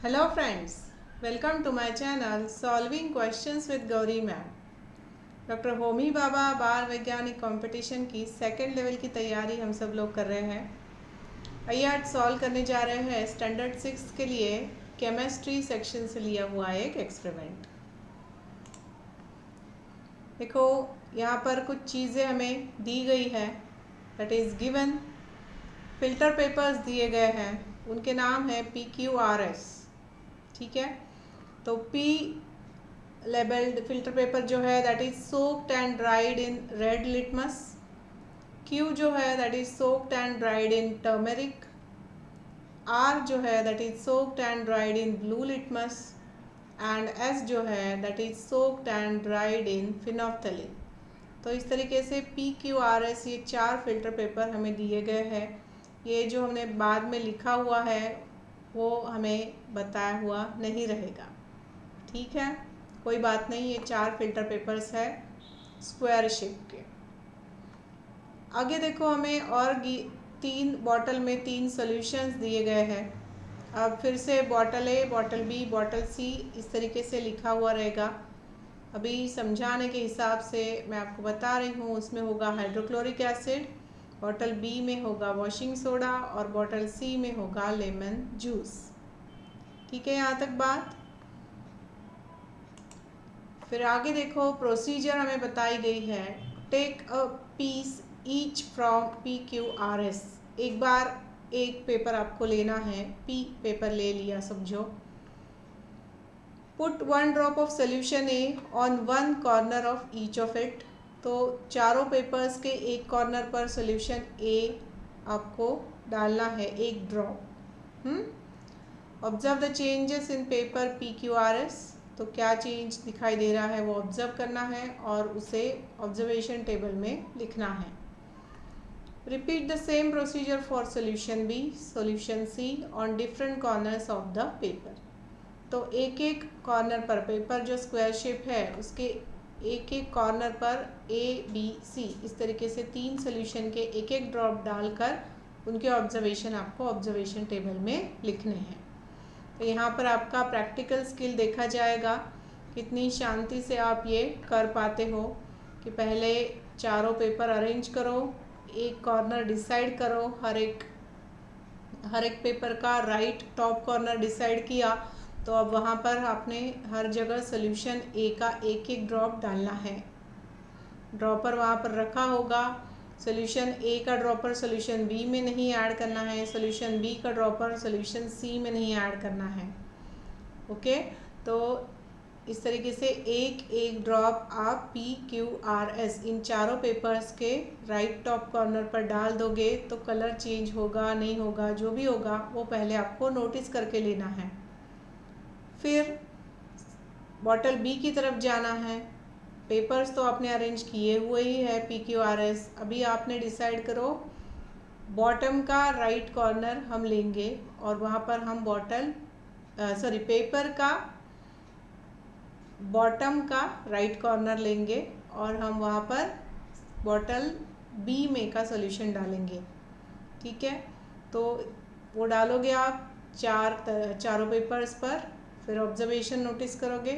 Hello friends, welcome to my channel Solving Questions with Gauri Ma'am। Doctor Homi Bhabha बाल वैज्ञानिक competition की second level की तैयारी हम सब लोग कर रहे हैं। आइए आज सॉल्व करने जा रहे हैं स्टैंडर्ड 6 के लिए केमिस्ट्री सेक्शन से लिया हुआ एक एक्सपेरिमेंट। देखो यहाँ पर कुछ चीज़ें हमें दी गई है, that is given. Filter papers दिए गए हैं, उनके नाम है PQRS। ठीक है, तो P लेबल्ड फिल्टर पेपर जो है that is soaked and dried in red litmus. Q जो है that is soaked and dried in turmeric. R जो है that is soaked and dried in blue litmus. And S जो है that is soaked and dried in phenolphthalein. तो इस तरीके से PQRS ये 4 फिल्टर पेपर हमें दिए गए हैं। ये जो हमने बाद में लिखा हुआ है वो हमें बताया हुआ नहीं रहेगा। ठीक है, कोई बात नहीं, ये 4 फिल्टर पेपर्स है स्क्वायर शेप के। आगे देखो हमें और 3 बॉटल में 3 सॉल्यूशंस दिए गए हैं। अब फिर से बॉटल ए, बॉटल बी, बॉटल सी इस तरीके से लिखा हुआ रहेगा। अभी समझाने के हिसाब से मैं आपको बता रही हूँ। उसमें होगा हाइड्रोक्लोरिक एसिड, बॉटल बी में होगा वॉशिंग सोडा और बॉटल सी में होगा लेमन जूस। ठीक है, यहाँ तक बात। फिर आगे देखो प्रोसीजर हमें बताई गई है। Take a piece each from PQRS। एक बार एक पेपर आपको लेना है, P पेपर ले लिया समझो। Put 1 drop of solution A on 1 corner of each of it. तो चारों पेपर्स के एक कॉर्नर पर सोल्यूशन ए आपको डालना है, एक drop. Observe the changes in paper PQRS। तो क्या चेंज दिखाई दे रहा है वो ऑब्जर्व करना है और उसे ऑब्जर्वेशन टेबल में लिखना है। Repeat the same procedure for solution B, solution C on different corners of the paper. तो एक एक कॉर्नर पर, पेपर जो स्क्वायर शेप है उसके एक एक कॉर्नर पर ABC इस तरीके से 3 सोल्यूशन के एक एक ड्रॉप डालकर उनके ऑब्जर्वेशन आपको ऑब्जर्वेशन टेबल में लिखने हैं। तो यहाँ पर आपका प्रैक्टिकल स्किल देखा जाएगा, कितनी शांति से आप ये कर पाते हो कि पहले चारों पेपर अरेंज करो, एक कॉर्नर डिसाइड करो, हर एक पेपर का राइट टॉप कॉर्नर डिसाइड किया। तो अब वहाँ पर आपने हर जगह सोल्यूशन ए का एक एक ड्रॉप डालना है। ड्रॉपर वहाँ पर रखा होगा। सोल्यूशन ए का ड्रॉपर सोल्यूशन बी में नहीं ऐड करना है, सोल्यूशन बी का ड्रॉपर सोल्यूशन सी में नहीं ऐड करना है। ओके, तो इस तरीके से एक एक ड्रॉप आप PQRS इन चारों पेपर्स के राइट टॉप कॉर्नर पर डाल दोगे तो कलर चेंज होगा नहीं होगा, जो भी होगा वो पहले आपको नोटिस करके लेना है। फिर बॉटल बी की तरफ जाना है। पेपर्स तो आपने अरेंज किए हुए ही है PQRS। अभी आपने डिसाइड करो बॉटम का राइट कॉर्नर हम लेंगे और वहाँ पर हम पेपर का बॉटम का राइट कॉर्नर लेंगे और हम वहाँ पर बॉटल बी में का सॉल्यूशन डालेंगे। ठीक है, तो वो डालोगे आप चारों पेपर्स पर। फिर ऑब्जर्वेशन नोटिस करोगे,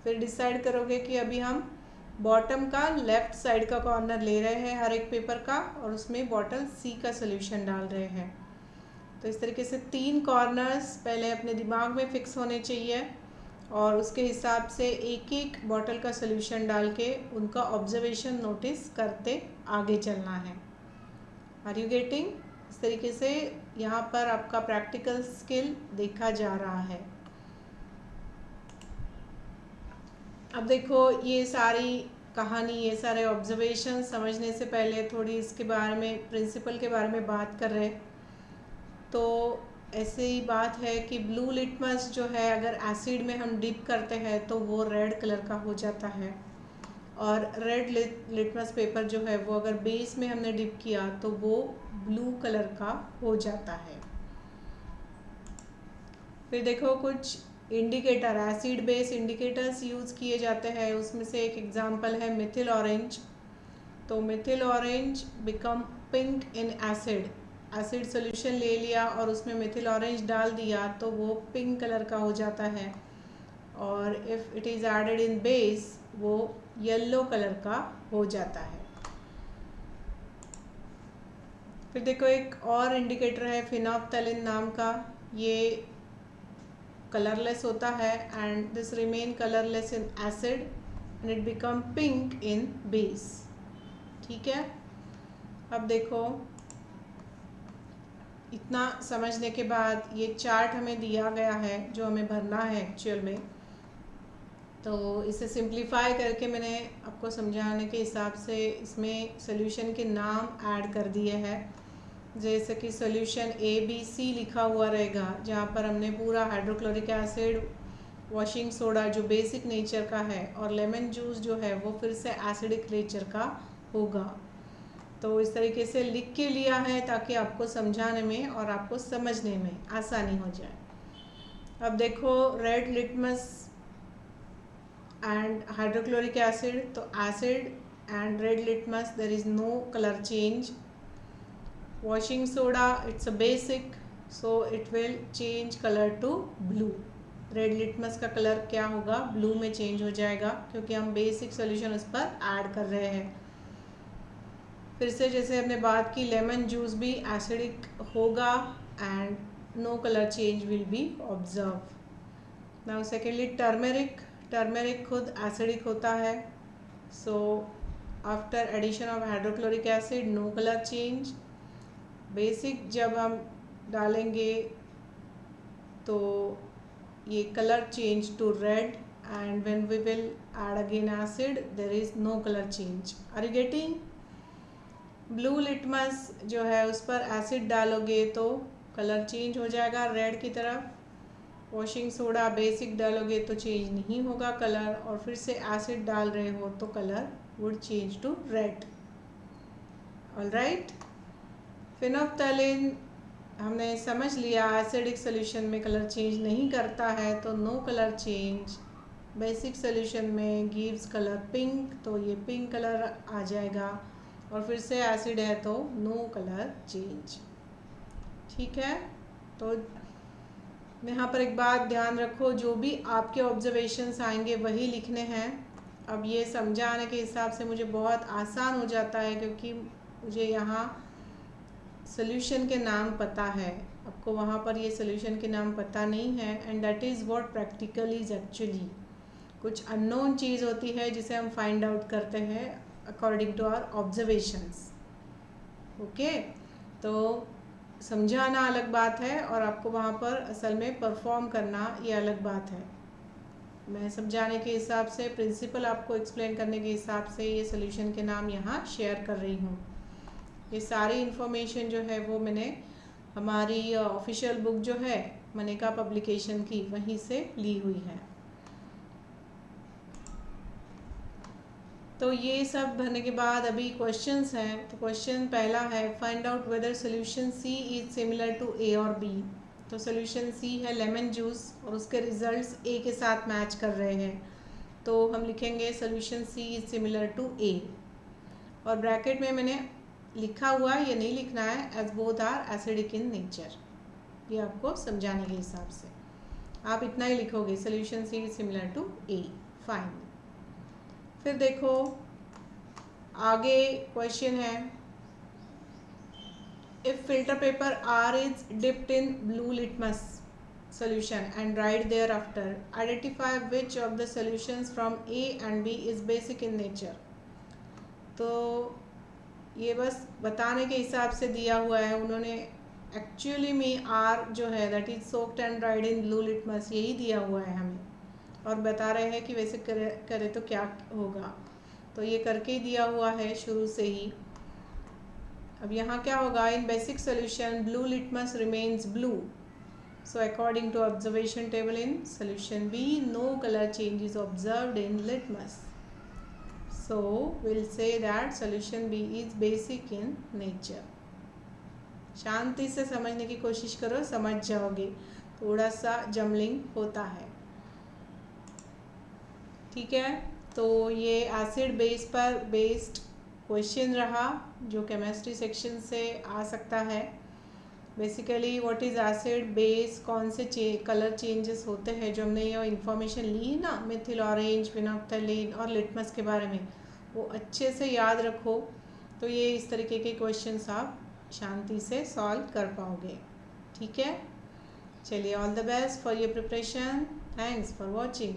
फिर डिसाइड करोगे कि अभी हम बॉटम का लेफ़्ट साइड का कॉर्नर ले रहे हैं हर एक पेपर का और उसमें बॉटल सी का सॉल्यूशन डाल रहे हैं। तो इस तरीके से 3 कॉर्नर्स पहले अपने दिमाग में फिक्स होने चाहिए और उसके हिसाब से एक एक बॉटल का सॉल्यूशन डाल के उनका ऑब्जर्वेशन नोटिस करते आगे चलना है। Are you getting? इस तरीके से यहाँ पर आपका प्रैक्टिकल स्किल देखा जा रहा है। अब देखो ये सारी कहानी, ये सारे ऑब्जर्वेशन समझने से पहले थोड़ी इसके बारे में, प्रिंसिपल के बारे में बात कर रहे। तो ऐसे ही बात है कि ब्लू लिटमस जो है अगर एसिड में हम डिप करते हैं तो वो रेड कलर का हो जाता है, और रेड लिटमस पेपर जो है वो अगर बेस में हमने डिप किया तो वो ब्लू कलर का हो जाता है। फिर देखो कुछ indicator, acid base indicators use किए जाते हैं। उसमें से एक एग्जांपल है मिथिल ऑरेंज। तो Mithil orange become pink in acid acid solution ले लिया और उसमें मिथिल ऑरेंज डाल दिया तो वो पिंक कलर का हो जाता है, और if it is added in base वो येलो कलर का हो जाता है। फिर देखो एक और इंडिकेटर है फिनोप्hthalin नाम का, ये कलरलेस होता है and this remain colourless in acid and it become pink in base. ठीक है, अब देखो इतना समझने के बाद ये चार्ट हमें दिया गया है जो हमें भरना है एक्चुअल में, तो इसे सिंप्लीफाई करके मैंने आपको समझाने के हिसाब से इसमें सॉल्यूशन के नाम ऐड कर दिए हैं। जैसे कि सॉल्यूशन ABC लिखा हुआ रहेगा जहाँ पर हमने पूरा हाइड्रोक्लोरिक एसिड, वॉशिंग सोडा जो बेसिक नेचर का है, और लेमन जूस जो है वो फिर से एसिडिक नेचर का होगा। तो इस तरीके से लिख के लिया है ताकि आपको समझाने में और आपको समझने में आसानी हो जाए। अब देखो red litmus and hydrochloric acid, तो acid and red litmus there is no colour change. Washing soda it's a basic, so it will change colour to blue. Red litmus का कलर क्या होगा, ब्लू में चेंज हो जाएगा क्योंकि हम basic solution उस पर ऐड कर रहे हैं। फिर से जैसे हमने बात की लेमन जूस भी एसिडिक होगा and no colour change will be observe. Now secondly turmeric, turmeric खुद एसिडिक होता है, so after addition of hydrochloric acid no colour change. Basic जब हम डालेंगे तो ये colour change to red and when we will add again acid there is no colour change. Are you getting? Blue litmus जो है उस पर acid डालोगे तो कलर चेंज हो जाएगा रेड की तरफ। वॉशिंग सोडा बेसिक डालोगे तो चेंज नहीं होगा कलर, और फिर से एसिड डाल रहे हो तो colour would change to red. Alright, phenolphthalein हमने समझ लिया एसिडिक सोल्यूशन में कलर चेंज नहीं करता है तो no colour change. Basic solution में गिव्स कलर पिंक, तो ये पिंक कलर आ जाएगा, और फिर से एसिड है तो नो कलर चेंज। ठीक है, तो यहाँ पर एक बात ध्यान रखो, जो भी आपके ऑब्जर्वेशंस आएंगे वही लिखने हैं। अब ये समझाने के हिसाब से मुझे बहुत आसान हो जाता है क्योंकि मुझे यहाँ सॉल्यूशन के नाम पता है, आपको वहाँ पर ये सॉल्यूशन के नाम पता नहीं है, and that is what practical is actually. कुछ अननोन चीज़ होती है जिसे हम फाइंड आउट करते हैं according to our observations. Okay, तो समझाना अलग बात है और आपको वहाँ पर असल में परफॉर्म करना ये अलग बात है। मैं समझाने के हिसाब से, प्रिंसिपल आपको एक्सप्लेन करने के हिसाब से ये सॉल्यूशन के नाम यहाँ शेयर कर रही हूँ। ये सारी इन्फॉर्मेशन जो है वो मैंने हमारी ऑफिशियल बुक जो है मनिका पब्लिकेशन की वहीं से ली हुई है। तो ये सब भरने के बाद अभी क्वेश्चंस हैं। तो क्वेश्चन पहला है find out whether solution C is similar to A और बी। तो सोल्यूशन सी है लेमन जूस और उसके रिजल्ट्स ए के साथ मैच कर रहे हैं, तो हम लिखेंगे solution C is similar to A, और ब्रैकेट में मैंने लिखा हुआ है, ये नहीं लिखना है, as both are acidic in nature. ये आपको समझाने के हिसाब से आप इतना ही लिखोगे, solution C is similar to A. Fine. फिर देखो आगे क्वेश्चन है, if filter paper are is dipped in blue litmus solution and write thereafter identify which of the solutions from A and B is basic in nature। तो ये बस बताने के हिसाब से दिया हुआ है, उन्होंने एक्चुअली में आर जो है that is soaked and dried in blue litmus यही दिया हुआ है हमें, और बता रहे हैं कि वैसे करे तो क्या होगा। तो ये करके ही दिया हुआ है शुरू से ही। अब यहाँ क्या होगा, in basic solution blue litmus remains blue, so according to observation table in solution B no color change is observed in litmus, so we'll say that solution B is basic in nature। शांति से समझने की कोशिश करो, समझ जाओगे, थोड़ा सा जमलिंग होता है। ठीक है, तो ये एसिड बेस पर बेस्ड क्वेश्चन रहा जो केमिस्ट्री सेक्शन से आ सकता है। Basically what is acid, base, कौन से कलर चेंजेस होते हैं, जो हमने ये इंफॉर्मेशन ली ना मिथिल ऑरेंज, फिनोफ्थैलीन और लिटमस के बारे में, वो अच्छे से याद रखो। तो ये इस तरीके के क्वेश्चंस आप शांति से सॉल्व कर पाओगे। ठीक है, चलिए, all the best for your preparation. Thanks for watching.